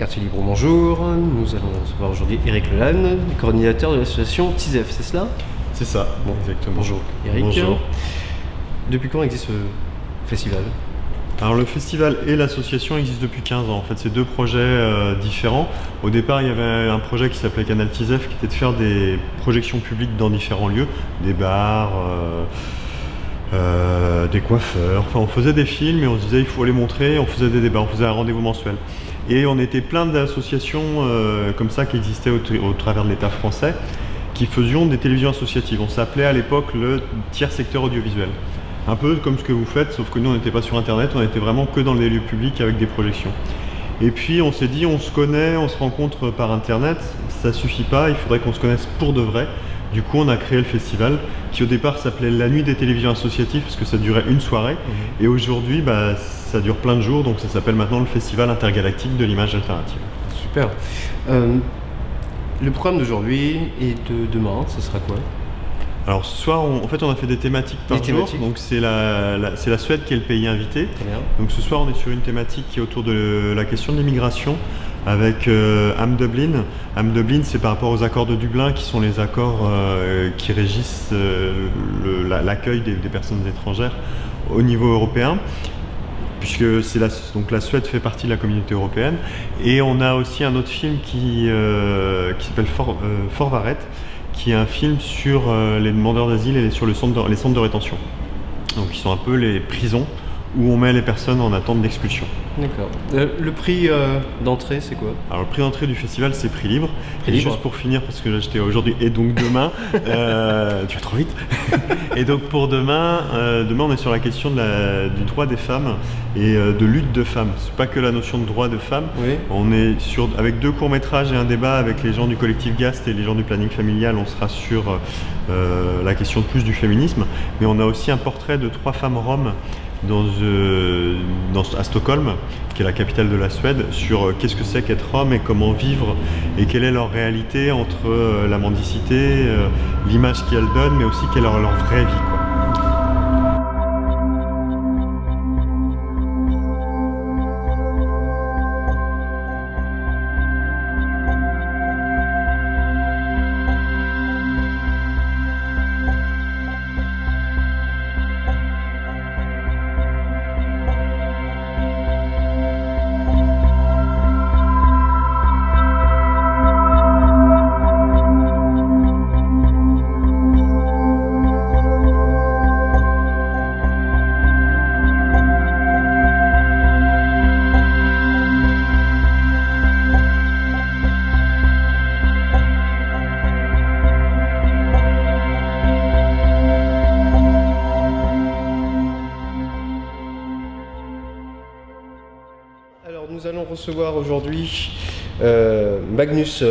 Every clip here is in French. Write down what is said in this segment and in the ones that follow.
Quartier Libre, bonjour. Nous allons recevoir aujourd'hui Eric Lelanne, coordinateur de l'association TISEF, c'est cela? C'est ça, bon, exactement. Bonjour Eric. Bonjour. Depuis quand existe ce festival? Alors le festival et l'association existent depuis 15 ans. En fait, c'est deux projets différents. Au départ, il y avait un projet qui s'appelait Canal TISEF qui était de faire des projections publiques dans différents lieux, des bars, des coiffeurs. Enfin, on faisait des films et on se disait il faut les montrer. On faisait des débats, on faisait un rendez-vous mensuel. Et on était plein d'associations comme ça qui existaient au travers de l'État français, qui faisions des télévisions associatives. On s'appelait à l'époque le tiers secteur audiovisuel. Un peu comme ce que vous faites, sauf que nous on n'était pas sur internet, on était vraiment que dans les lieux publics avec des projections. Et puis on s'est dit, on se connaît, on se rencontre par internet, ça suffit pas, il faudrait qu'on se connaisse pour de vrai. Du coup on a créé le festival qui au départ s'appelait la nuit des télévisions associatives parce que ça durait une soirée. Et aujourd'hui ça dure plein de jours, donc ça s'appelle maintenant le festival intergalactique de l'image alternative. Super. Le programme d'aujourd'hui et de demain, ce sera quoi? Alors ce soir, en fait, on a fait des thématiques par jour. Donc c'est la Suède qui est le pays invité. Très bien. Donc ce soir, on est sur une thématique qui est autour de la question de l'immigration avec Am Dublin. Am Dublin, c'est par rapport aux accords de Dublin qui sont les accords qui régissent l'accueil des personnes étrangères au niveau européen. Puisque la Suède fait partie de la communauté européenne. Et on a aussi un autre film qui s'appelle Forvaret, qui est un film sur les demandeurs d'asile et sur les centres de rétention. Donc qui sont un peu les prisons où on met les personnes en attente d'expulsion. D'accord. Le prix d'entrée, c'est quoi? Alors le prix d'entrée du festival, c'est prix libre. Prix libre. Juste pour finir, parce que là j'étais aujourd'hui et donc demain, tu vas trop vite. Et donc pour demain, on est sur la question du droit des femmes et de lutte de femmes. C'est pas que la notion de droit de femmes. Oui. On est avec deux courts-métrages et un débat avec les gens du collectif GAST et les gens du planning familial. On sera sur la question plus du féminisme. Mais on a aussi un portrait de 3 femmes roms à Stockholm, qui est la capitale de la Suède, sur qu'est-ce que c'est qu'être homme et comment vivre et quelle est leur réalité entre la mendicité, l'image qu'elles donnent, mais aussi quelle est leur vraie vie, quoi. Alors nous allons recevoir aujourd'hui Magnus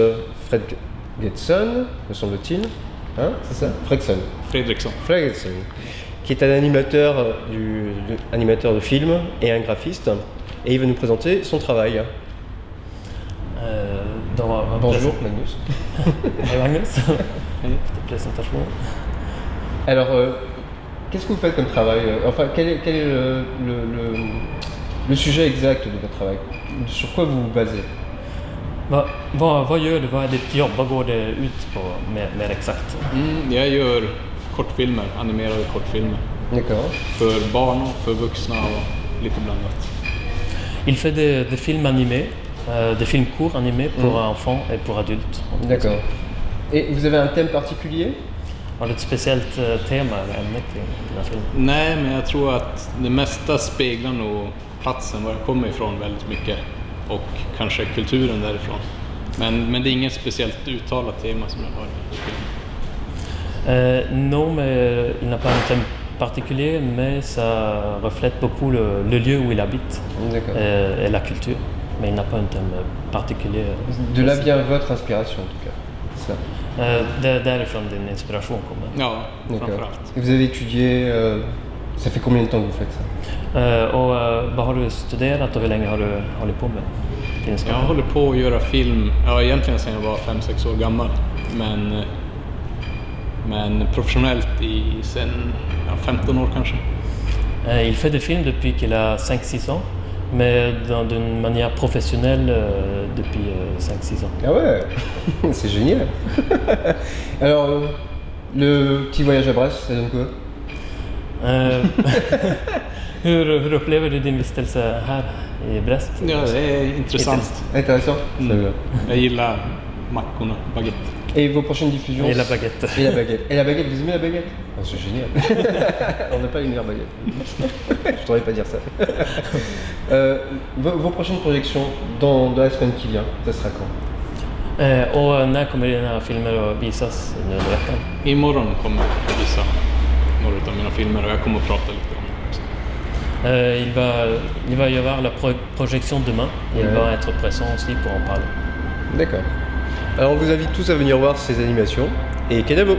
Fredriksson, me semble-t-il. Hein, c'est ça? Fredriksson, qui est un animateur de film et un graphiste. Et il va nous présenter son travail. Bonjour Magnus. Magnus. Présentation. Alors, qu'est-ce que vous faites comme travail? Enfin, quel est le sujet exact de votre travail? Sur quoi vous vous basez? Vad gör du? Vad är ditt jobb? Vad går det ut på mer exakt? Jag gör kortfilmer, animerade kortfilmer. D'accord. För barn och för vuxna och lite blandat. Il fait des films animés, des films courts animés pour enfants et pour adultes. D'accord. Et vous avez un thème particulier? Har du ett speciellt tema eller ämne kring dina filmer? Nej, men jag tror att det mesta speglar nog platsen var jag kommer ifrån väldigt mycket och kanske kulturen därifrån. Men det är inget speciellt uttalat tema som jag har i filmen. Non, mais il n'a pas un thème particulier, mais ça reflète beaucoup le lieu où il habite et la culture. Mais il n'a pas un thème particulier. De là vient votre inspiration en tout cas, c'est ça? Därifrån din inspiration kommer. Ja, framförallt. Et vous avez étudié, ça fait combien de temps que vous faites ça? Vad har du studerat och hur länge har du hållit på med finska? Jag håller på att göra film, egentligen sedan jag var 5-6 år gammal. Men professionnellt sen 15 år kanske. Il fait des films depuis qu'il a 5-6 ans, Mais d'une manière professionnelle depuis 5-6 ans. Ah ouais, c'est génial. Alors, le petit voyage à Brest, ça donne quoi? Hur upplever du din vistelse här i Brest? Ja, det är intressant. Intéressant. Jag gillar mackorna, baguette. Et vos prochaines diffusions? Et la baguette. Et la baguette. Et la baguette, vous aimez la baguette? Oh, c'est génial. On n'a pas une meilleure baguette. Je devrais pas dire ça. Vos prochaines projections dans la semaine qui vient, ça sera quand? Och när kommer dina filmer att visas nu under veckan? Imorgon kommer jag visa några av mina filmer och jag kommer att prata lite om det också. Il va y avoir la projection demain. Il va être présent aussi pour en parler. D'accord. Alors on vous invite tous à venir voir ces animations et Kenavo.